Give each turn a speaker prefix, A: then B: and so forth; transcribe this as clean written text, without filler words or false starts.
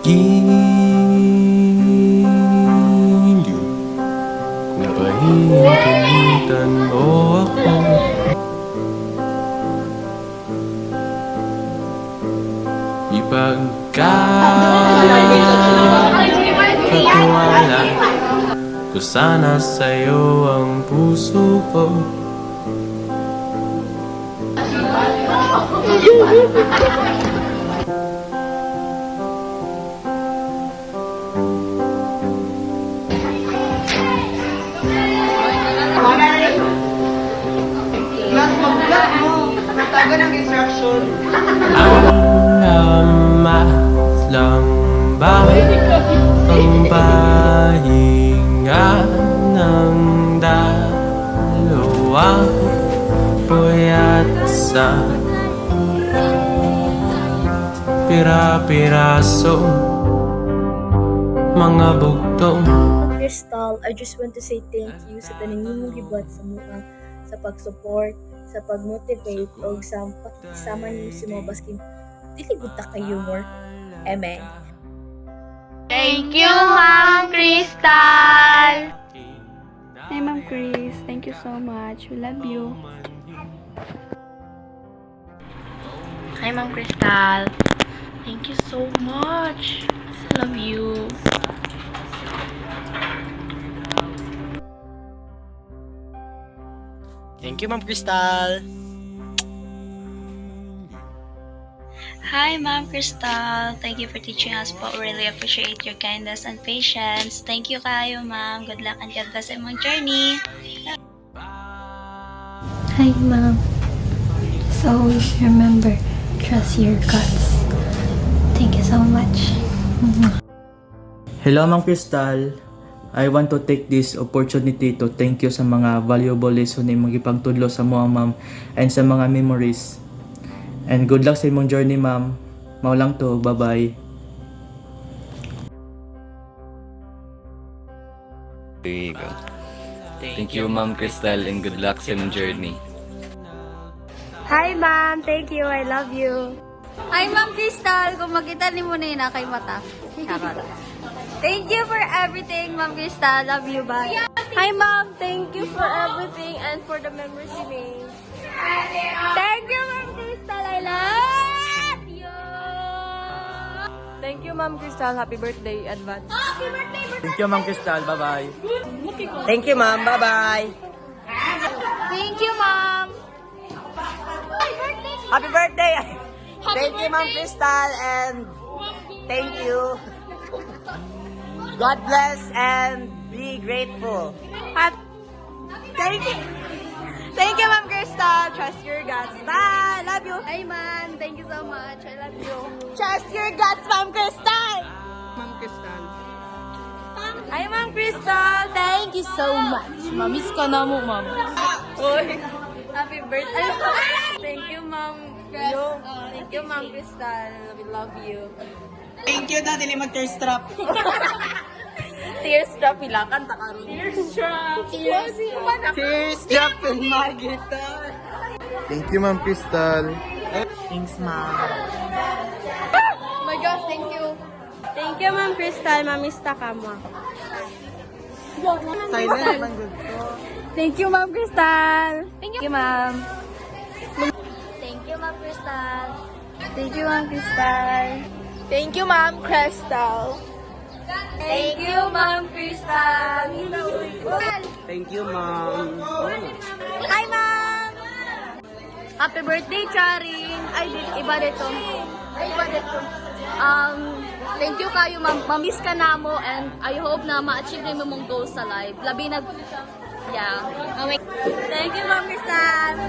A: Giliw kung pahintutan mo ako. Ipagkakatiwala ko sana sa'yo ang puso ko.
B: Mag-vlog mo. Taga ng instruction.
A: Alamat lang ba ang pahinga ng dalawa? Puyat sa pira-piraso mga bugtong.
C: Crystal, I just want to say thank you sa taningin gibuhat sa mga sa pag-support, sa pag-motivate o sa pakisama niyo si mga baskin dili gud ta kay humor. Amen.
D: Thank you, Ma'am Crystal!
E: Hi, Ma'am Chris. Thank you so much. We love you.
D: Hi, Ma'am Crystal. Thank you so much. I love you.
F: Thank you, Ma'am Crystal.
G: Hi, Ma'am Crystal. Thank you for teaching us po. Really appreciate your kindness and patience. Thank you kayo, Ma'am. Good luck and God bless sa imong journey.
H: Hi, Mom. So always remember, trust your guts. Thank you so much.
I: Hello, Ma'am Crystal. I want to take this opportunity to thank you sa mga valuable lesson na imong ipagtudlo sa mo, Ma'am, and sa mga memories. And good luck sa imong journey, Ma'am. Mao lang to. Bye-bye.
J: There you go. Thank you, Ma'am Crystal, and good luck sa imong journey.
E: Hi, Ma'am. Thank you. I love you. Hi, Ma'am Crystal. Kung makita ni mo na yun, kay mata. Charot. Thank you for everything, Ma'am Crystal. Love you. Bye. Hi, Ma'am. Thank you for everything and for the memories you made. Thank you, Ma'am Crystal. I love you.
B: Thank you, Ma'am Crystal. Happy birthday, advance.
I: Thank you, Ma'am Crystal. Bye-bye.
F: Thank you, Ma'am. Bye-bye.
E: Thank you, Ma'am.
F: Happy birthday! Thank you, Ma'am Crystal, and thank you. God bless and be grateful. Thank you. Thank you, Ma'am Crystal. Trust your guts. Bye. Love you.
E: Hi, man. Thank you so much. I love you.
F: Trust your guts, Ma'am Crystal.
B: Ma'am Crystal.
E: Hi, Ma'am Crystal. Thank you so much. Mamiss ka na mo, Ma'am. Oy. Happy birthday. Thank you, Ma'am. Thank you, Ma'am Crystal. We love you.
F: Thank you na, dili mag-tearstrap.
E: Tearstrap, ilakan, takaroon. Tearstrap.
F: Tearstrap in my guitar.
A: Thank you, Ma'am Crystal.
F: Thanks, Ma'am.
E: Oh my gosh, thank you. Thank you, Ma'am Crystal. Mamista ka mo.
F: Silent, man good ko.
E: Thank you, Ma'am Crystal. Thank you, Ma'am.
C: Thank you, Ma'am Crystal.
E: Thank you, Ma'am Crystal.
D: Thank you, Ma'am Crystal.
E: Thank you, Ma'am Crystal.
F: Thank you, Ma'am.
E: Hi, Ma'am! Happy birthday, Charing! Ay, iba dito. Iba dito. Thank you kayo, ma'am. Mamiss ka na mo and I hope na ma-achieve mo mong goals sa life. Labi na, yeah. Thank you, Ma'am Crystal.